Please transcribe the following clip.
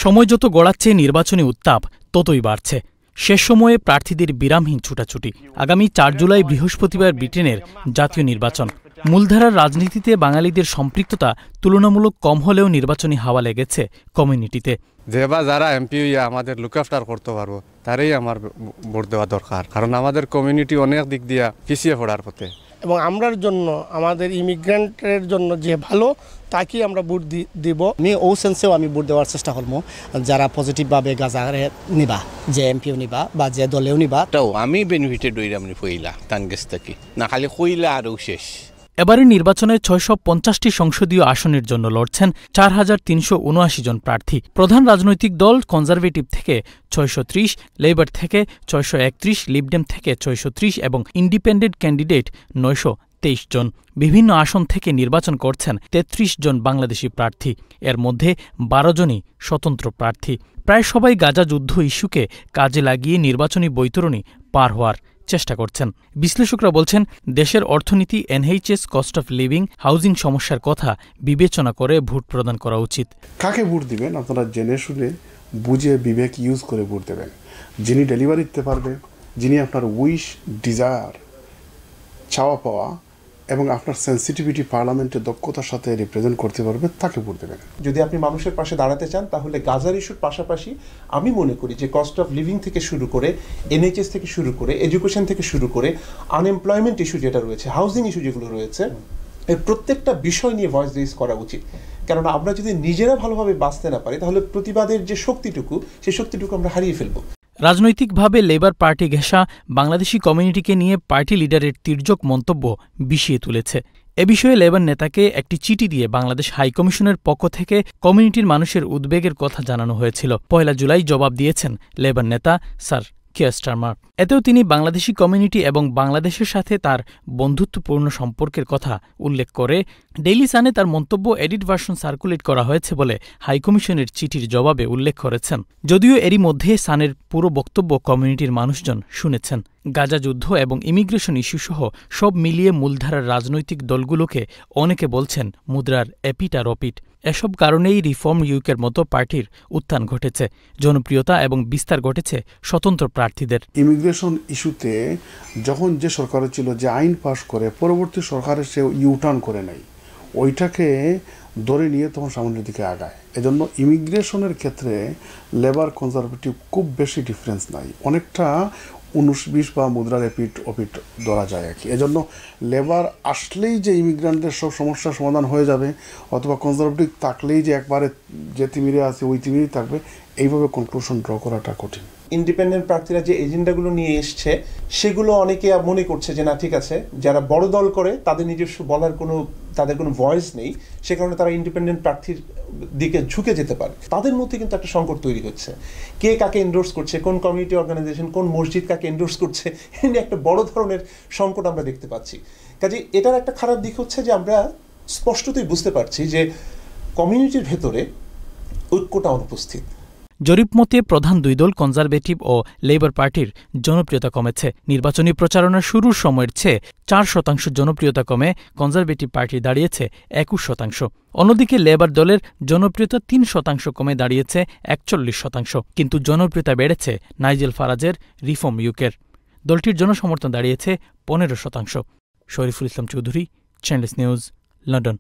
সময় যত গড়াচ্ছে নির্বাচনী উত্তাপ ততই বাড়ছে। শেষ সময়ে প্রার্থীদের বিরামহীন ছুটাছুটি। আগামী ৪ জুলাই বৃহস্পতিবার ব্রিটেনের জাতীয় নির্বাচন। মূলধারার রাজনীতিতে বাঙালিদের সম্পৃক্ততা তুলনামূলক কম হলেও নির্বাচনী হাওয়া লেগেছে কমিউনিটিতে। যারা এমপি আমাদের লুক আফটার করতে পারবো তারই আমার ভোট দেওয়া দরকার, কারণ আমাদের কমিউনিটি অনেক দিক দিয়ে পিছিয়ে পড়ার পথে। এবং আমরার জন্য আমাদের ইমিগ্রেন্টের জন্য যে ভালো তাকেই আমরা ভোট দিব। আমি ও সেন্সেও আমি ভোট দেওয়ার চেষ্টা করবো যারা পজিটিভভাবে গাজারে নিবা, যে এমপিও নিবা বা যে দলেও নিবা। তাও আমি বেনিফিটেড হইলাম পইলা টানগেস থেকে না, খালি কইলা আরও শেষ। এবারের নির্বাচনে ৬৫০টি সংসদীয় আসনের জন্য লড়ছেন ৪,৩৭৯ জন প্রার্থী। প্রধান রাজনৈতিক দল কনজারভেটিভ থেকে ৬৩০, লেবার থেকে ৬৩১, লিবডেম থেকে ৬৩০ এবং ইন্ডিপেন্ডেন্ট ক্যান্ডিডেট ৯২৩ জন। বিভিন্ন আসন থেকে নির্বাচন করছেন ৩৩ জন বাংলাদেশি প্রার্থী। এর মধ্যে ১২ জনই স্বতন্ত্র প্রার্থী। প্রায় সবাই গাজা যুদ্ধ ইস্যুকে কাজে লাগিয়ে নির্বাচনী বৈতরণী পার হওয়ার চেষ্টা করছেন। বিশ্লেষকরা বলছেন, দেশের অর্থনীতি, NHS, cost of living, housing সমস্যার কথা বিবেচনা করে ভোট প্রদান করা উচিত। কাকে ভোট দিবেন আপনারা জেনে শুনে বুঝে বিবেক ইউজ করে ভোট দেবেন। যিনি ডেলিভারি দিতে পারবে, যিনি আপনার উইশ, ডিজায়ার, চাওয়া পাওয়া এবং আপনার সেন্সিটিভিটি পার্লামেন্টের দক্ষতার সাথে রিপ্রেজেন্ট করতে পারবে, তাকে ভোট দেবেন। যদি আপনি মানুষের পাশে দাঁড়াতে চান তাহলে গাজার ইস্যুর পাশাপাশি আমি মনে করি যে কস্ট অফ লিভিং থেকে শুরু করে, এনএইচএস থেকে শুরু করে, এডুকেশন থেকে শুরু করে, আনএমপ্লয়মেন্ট ইস্যু যেটা রয়েছে, হাউজিং ইস্যু যেগুলো রয়েছে, এর প্রত্যেকটা বিষয় নিয়ে ভয়েস রেজ করা উচিত। কেননা আমরা যদি নিজেরা ভালোভাবে বাঁচতে না পারি তাহলে প্রতিবাদের যে শক্তিটুকু, সেই শক্তিটুকু আমরা হারিয়ে ফেলব। রাজনৈতিকভাবে লেবার পার্টি ঘেঁষা বাংলাদেশি কমিউনিটিকে নিয়ে পার্টি লিডারের তির্যক মন্তব্য বিষিয়ে তুলেছে। এ বিষয়ে লেবার নেতাকে একটি চিঠি দিয়ে বাংলাদেশ হাইকমিশনের পক্ষ থেকে কমিউনিটির মানুষের উদ্বেগের কথা জানানো হয়েছিল। ১ জুলাই জবাব দিয়েছেন লেবার নেতা স্যার কিয়ার স্টারমার। এতেও তিনি বাংলাদেশি কমিউনিটি এবং বাংলাদেশের সাথে তার বন্ধুত্বপূর্ণ সম্পর্কের কথা উল্লেখ করে ডেইলি সানে তার মন্তব্য এডিট ভার্সন সার্কুলেট করা হয়েছে বলে হাইকমিশনের চিঠির জবাবে উল্লেখ করেছেন। যদিও এরই মধ্যে সানের পুরো বক্তব্য কমিউনিটির মানুষজন শুনেছেন। গাজা যুদ্ধ এবং ইমিগ্রেশন ইস্যুসহ সব মিলিয়ে মূলধারার রাজনৈতিক দলগুলোকে অনেকে বলছেন মুদ্রার এপিট আর ওপিট। এসব কারণেই রিফর্ম ইউকের মতো পার্টির উত্থান ঘটেছে, জনপ্রিয়তা এবং বিস্তার ঘটেছে স্বতন্ত্র প্রার্থীদের। ইমিগ্রেশন ইস্যুতে যখন যে সরকার ছিল, যে আইন পাশ করে পরবর্তী সরকারের সে ইউটার্ন করে নেয়, ওইটাকে ধরে নিয়ে তখন সামনের দিকে আগায়। এজন্য ইমিগ্রেশনের ক্ষেত্রে লেবার কনজারভেটিভ খুব বেশি ডিফারেন্স নাই, অনেকটা ১৯-২০ বা মুদ্রার এপিট ওপিট ধরা যায় আর কি। এজন্য লেবার আসলেই যে ইমিগ্রান্টদের সব সমস্যার সমাধান হয়ে যাবে, অথবা কনজারভেটিভ থাকলেই যে একবারে যে তিমিরে আছে ওই তিমিরেই থাকবে, এইভাবে কনক্লুশন ড্র করাটা কঠিন। ইন্ডিপেন্ডেন্ট প্রার্থীরা যে এজেন্ডাগুলো নিয়ে এসছে সেগুলো অনেকে মনে করছে যে না ঠিক আছে, যারা বড় দল করে তাদের নিজস্ব বলার তাদের কোনো ভয়েস নেই, সে কারণে তারা ইন্ডিপেন্ডেন্ট প্রার্থীর দিকে ঝুঁকে যেতে পারে। তাদের মধ্যে কিন্তু একটা সংকট তৈরি হচ্ছে। কে কাকে এন্ডোর্স করছে, কোন কমিউনিটি অর্গানাইজেশন, কোন মসজিদ কাকে এন্ডোর্স করছে, এ নিয়ে একটা বড় ধরনের সংকট আমরা দেখতে পাচ্ছি। কাজে এটার একটা খারাপ দিক হচ্ছে যে আমরা স্পষ্টতই বুঝতে পারছি যে কমিউনিটির ভেতরে ঐক্যটা অনুপস্থিত। জরিপ মতে প্রধান দুই দল কনজারভেটিভ ও লেবার পার্টির জনপ্রিয়তা কমেছে। নির্বাচনী প্রচারণা শুরুর সময়ের চেয়ে ৪% জনপ্রিয়তা কমে কনজারভেটিভ পার্টি দাঁড়িয়েছে ২১%। অন্যদিকে লেবার দলের জনপ্রিয়তা ৩% কমে দাঁড়িয়েছে ৪১%। কিন্তু জনপ্রিয়তা বেড়েছে নাইজেল ফারাজের রিফর্ম ইউকের। দলটির জনসমর্থন দাঁড়িয়েছে ১৫%। Shariful Islam Chowdhury, channels news, London.